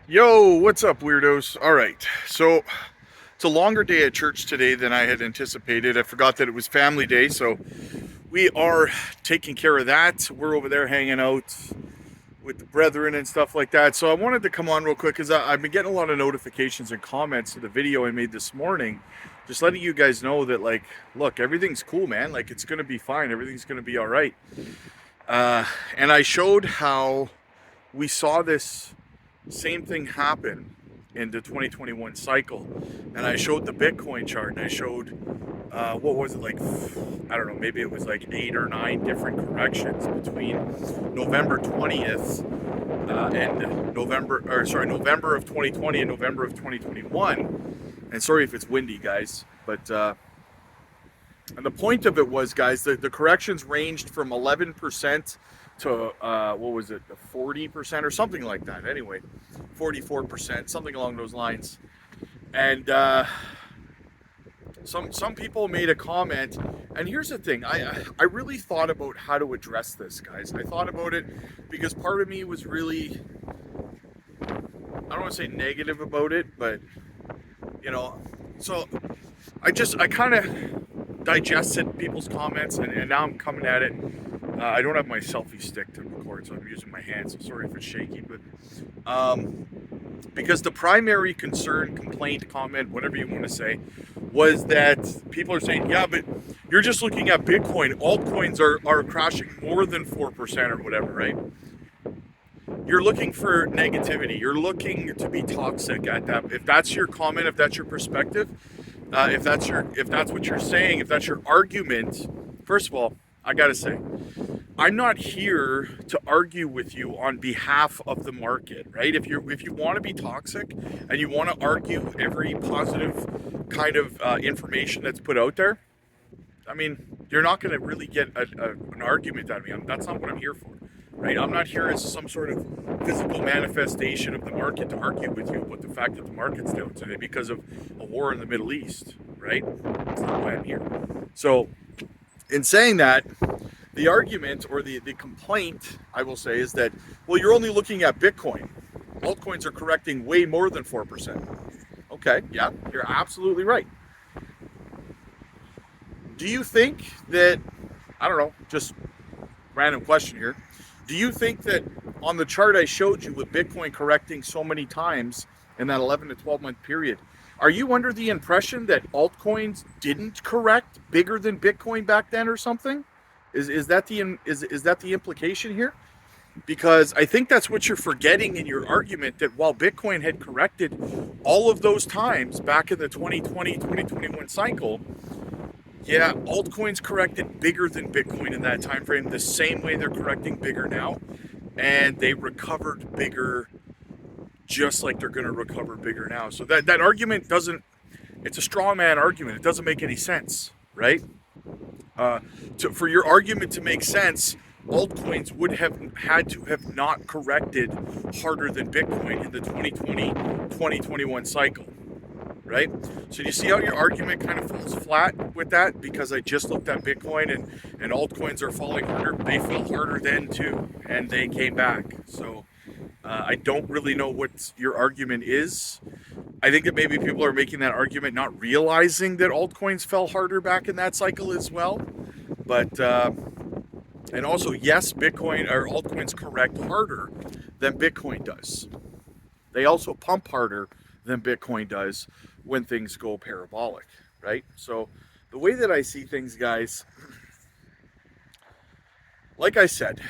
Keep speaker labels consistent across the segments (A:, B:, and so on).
A: Yo, what's up, weirdos? All right, so it's a longer day at church today than I had anticipated. I forgot that it was family day, so we are taking care of that. We're over there hanging out with the brethren and stuff like that. So I wanted to come on real quick because I've been getting a lot of notifications and comments to the video I made this morning, just letting you guys know that, like, look, everything's cool, man. Like, it's going to be fine. Everything's going to be all right. Uh, and I showed how we saw this same thing happened in the 2021 cycle, and I showed the Bitcoin chart, and I showed what was it, like, I don't know, maybe it was like 8 or 9 different corrections between November 20th and November of 2020 and November of 2021. And sorry if it's windy, guys, but and the point of it was, guys, the corrections ranged from 11% to what was it, 40% or something like that. Anyway, 44%, something along those lines. And some people made a comment. And here's the thing: I really thought about how to address this, guys. I thought about it because part of me was really, I don't want to say negative about it, but you know, so I kind of digested people's comments, and now I'm coming at it. I don't have my selfie stick to record, so I'm using my hands. So sorry if it's shaky, but because the primary concern, complaint, comment, whatever you want to say, was that people are saying, yeah, but you're just looking at Bitcoin. Altcoins are crashing more than 4% or whatever, right? You're looking for negativity. You're looking to be toxic at that. If that's your comment, if that's your perspective, if that's what you're saying, if that's your argument, first of all, I gotta say, I'm not here to argue with you on behalf of the market, right? If you want to be toxic and you want to argue every positive kind of information that's put out there, I mean, you're not going to really get an argument out of me. That's not what I'm here for, right? I'm not here as some sort of physical manifestation of the market to argue with you about the fact that the market's down today because of a war in the Middle East, right? That's not why I'm here. So, in saying that, the argument or the complaint, I will say, is that, well, you're only looking at Bitcoin. Altcoins are correcting way more than 4%. Okay, yeah, you're absolutely right. Do you think that, I don't know, just random question here. Do you think that on the chart I showed you with Bitcoin correcting so many times in that 11 to 12 month period, are you under the impression that altcoins didn't correct bigger than Bitcoin back then or something? Is that the implication here? Because I think that's what you're forgetting in your argument, that while Bitcoin had corrected all of those times back in the 2020 2021 cycle, yeah, altcoins corrected bigger than Bitcoin in that time frame, the same way they're correcting bigger now, and they recovered bigger, just like they're going to recover bigger now. So that argument doesn't. It's a straw man argument. It doesn't make any sense, right? For your argument to make sense, altcoins would have had to have not corrected harder than Bitcoin in the 2020 2021 cycle, right? So you see how your argument kind of falls flat with that? Because I just looked at Bitcoin, and altcoins are falling harder. They fell harder then too, and they came back. So I don't really know what your argument is. I think that maybe people are making that argument not realizing that altcoins fell harder back in that cycle as well. But and also, yes, Bitcoin or altcoins correct harder than Bitcoin does. They also pump harder than Bitcoin does when things go parabolic, right? So the way that I see things, guys, like I said,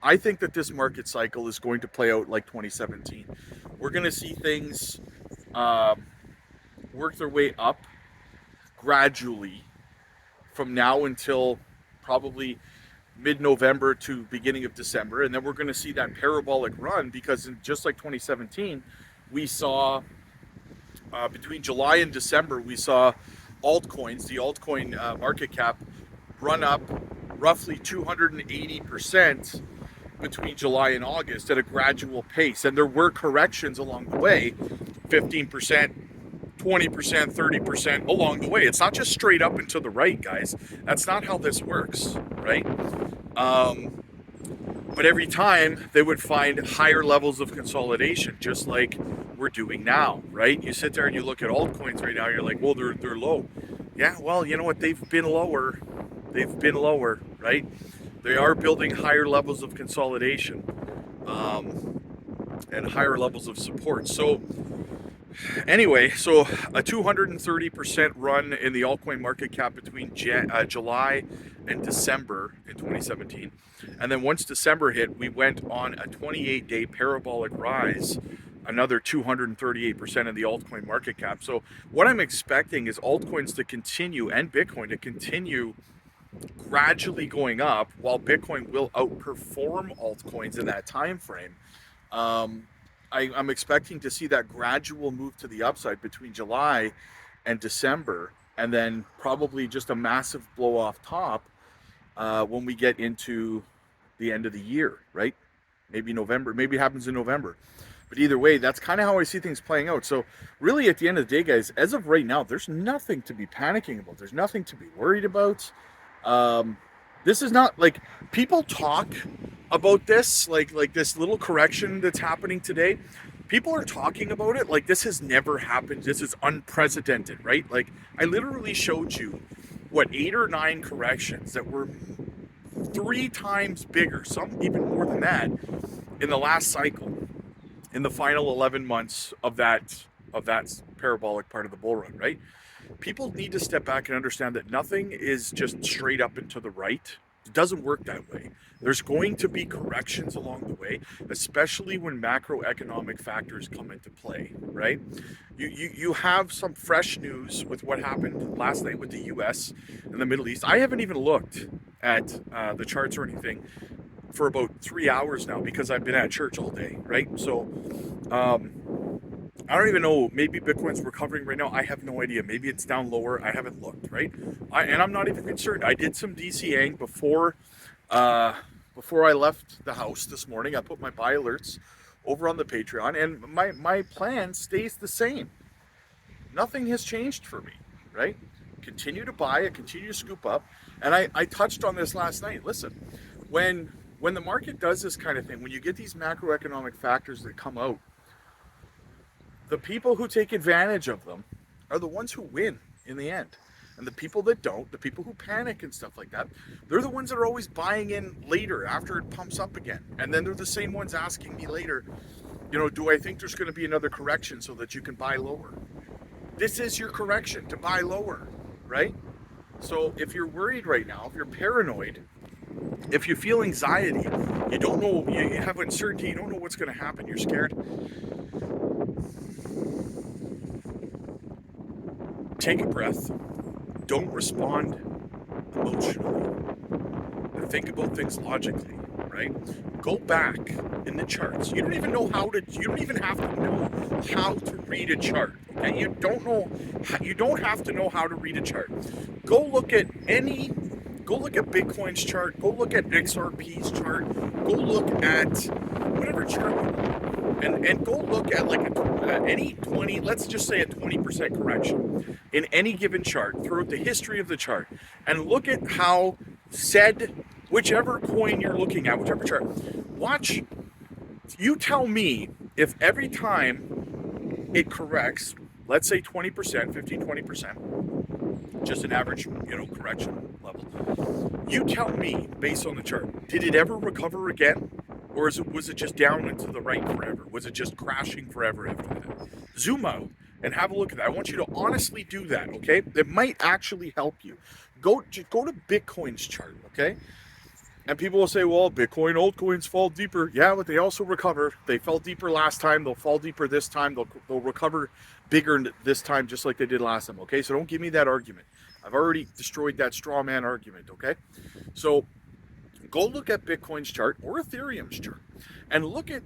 A: I think that this market cycle is going to play out like 2017. We're going to see things work their way up gradually from now until probably mid-November to beginning of December, and then we're going to see that parabolic run, because just like 2017, we saw between July and December, we saw altcoins, the altcoin market cap, run up roughly 280% between July and August at a gradual pace. And there were corrections along the way, 15%, 20%, 30% along the way. It's not just straight up and to the right, guys. That's not how this works, right? Um, But every time they would find higher levels of consolidation, just like we're doing now, right? You sit there and you look at altcoins right now, you're like, well, they're low. Yeah, well, you know what? They've been lower. They've been lower, right? They are building higher levels of consolidation, um, and higher levels of support. So anyway, so a 230% run in the altcoin market cap between July and December in 2017. And then once December hit, we went on a 28-day parabolic rise, another 238% in the altcoin market cap. So what I'm expecting is altcoins to continue and Bitcoin to continue gradually going up, while Bitcoin will outperform altcoins in that time frame. Um, I'm expecting to see that gradual move to the upside between July and December, and then probably just a massive blow off top when we get into the end of the year, right? Maybe November, maybe it happens in November. But either way, that's kind of how I see things playing out. So, really, at the end of the day, guys, as of right now, there's nothing to be panicking about. There's nothing to be worried about. Um, this is not like people talk about this, like this little correction that's happening today. People are talking about it like this has never happened. This is unprecedented, right? Like I literally showed you what 8 or 9 corrections that were 3 times bigger, some even more than that, in the last cycle, in the final 11 months of that parabolic part of the bull run, right? People need to step back and understand that nothing is just straight up and to the right. It doesn't work that way. There's going to be corrections along the way, especially when macroeconomic factors come into play, right? You have some fresh news with what happened last night with the US and the Middle East. I haven't even looked at the charts or anything for about 3 hours now because I've been at church all day, right? So I don't even know. Maybe Bitcoin's recovering right now. I have no idea. Maybe it's down lower. I haven't looked, right? And I'm not even concerned. I did some DCAing before I left the house this morning. I put my buy alerts over on the Patreon, and my plan stays the same. Nothing has changed for me, right? Continue to buy. I continue to scoop up. And I touched on this last night. Listen, when the market does this kind of thing, when you get these macroeconomic factors that come out, the people who take advantage of them are the ones who win in the end. And the people that don't, the people who panic and stuff like that, they're the ones that are always buying in later after it pumps up again. And then they're the same ones asking me later, do I think there's going to be another correction so that you can buy lower? This is your correction, to buy lower, right? So if you're worried right now, if you're paranoid, if you feel anxiety, you don't know, you have uncertainty, you don't know what's going to happen, you're scared, take a breath. Don't respond emotionally. Think about things logically, right? Go back in the charts. You don't even have to know how to read a chart. Okay? You don't have to know how to read a chart. Go look at Bitcoin's chart, go look at XRP's chart, go look at whatever chart you want. And go look at any 20, let's just say a 20% correction in any given chart throughout the history of the chart, and look at how whichever coin you're looking at, whichever chart, watch, you tell me if every time it corrects, let's say 20%, 15, 20%, just an average, correction level, you tell me based on the chart, did it ever recover again? Or was it just down and to the right forever? Was it just crashing forever after that? Zoom out and have a look at that. I want you to honestly do that, okay? It might actually help you. Go to Bitcoin's chart, okay? And people will say, well, Bitcoin altcoins fall deeper. Yeah, but they also recover. They fell deeper last time. They'll fall deeper this time. They'll recover bigger this time, just like they did last time, okay? So don't give me that argument. I've already destroyed that straw man argument, okay? So go look at Bitcoin's chart or Ethereum's chart and look at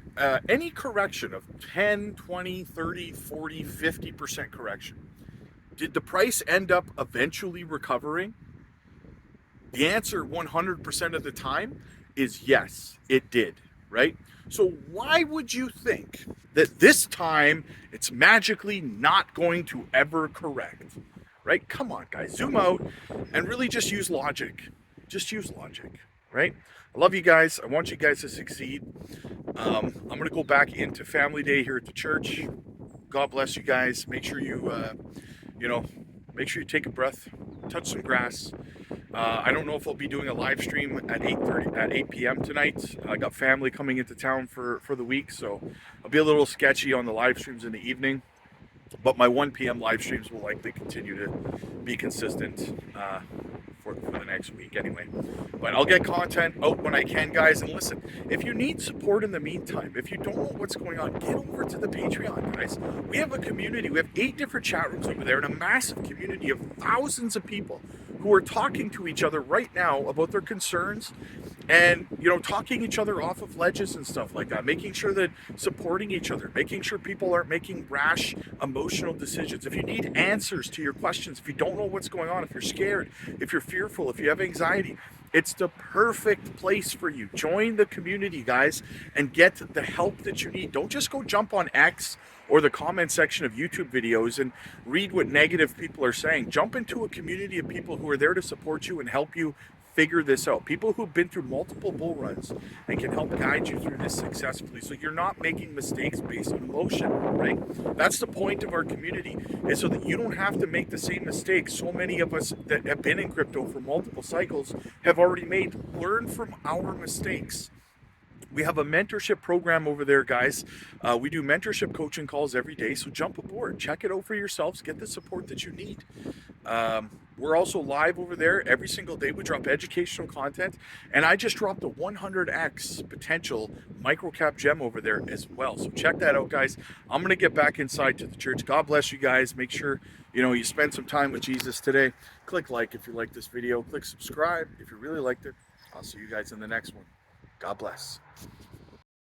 A: any correction of 10, 20, 30, 40, 50% correction. Did the price end up eventually recovering? The answer 100% of the time is yes, it did, right? So why would you think that this time it's magically not going to ever correct, right? Come on, guys, zoom out and really just use logic. Just use logic, right? I love you guys. I want you guys to succeed. I'm going to go back into family day here at the church. God bless you guys. Make sure you know, make sure you take a breath, touch some grass. I don't know if I'll be doing a live stream at 8 p.m. tonight. I got family coming into town for the week, so I'll be a little sketchy on the live streams in the evening. But my 1 p.m. live streams will likely continue to be consistent for the next week anyway. But I'll get content out when I can, guys. And listen, if you need support in the meantime, if you don't know what's going on, get over to the Patreon, guys. We have a community. We have 8 different chat rooms over there and a massive community of thousands of people who are talking to each other right now about their concerns and, you know, talking each other off of ledges and stuff like that, making sure that supporting each other, making sure people aren't making rash emotional decisions. If you need answers to your questions, if you don't know what's going on, if you're scared, if you're fearful, if you have anxiety, it's the perfect place for you. Join the community, guys, and get the help that you need. Don't just go jump on X or the comment section of YouTube videos and read what negative people are saying. Jump into a community of people who are there to support you and help you figure this out. People who've been through multiple bull runs and can help guide you through this successfully, so you're not making mistakes based on emotion, right? That's the point of our community, is so that you don't have to make the same mistakes so many of us that have been in crypto for multiple cycles have already made. Learn from our mistakes. We have a mentorship program over there, guys. We do mentorship coaching calls every day, so jump aboard, check it out for yourselves, get the support that you need. We're also live over there every single day. We drop educational content, and I just dropped a 100x potential microcap gem over there as well. So check that out, guys. I'm gonna get back inside to the church. God bless you guys. Make sure you spend some time with Jesus today. Click like if you like this video. Click subscribe if you really liked it. I'll see you guys in the next one. God bless.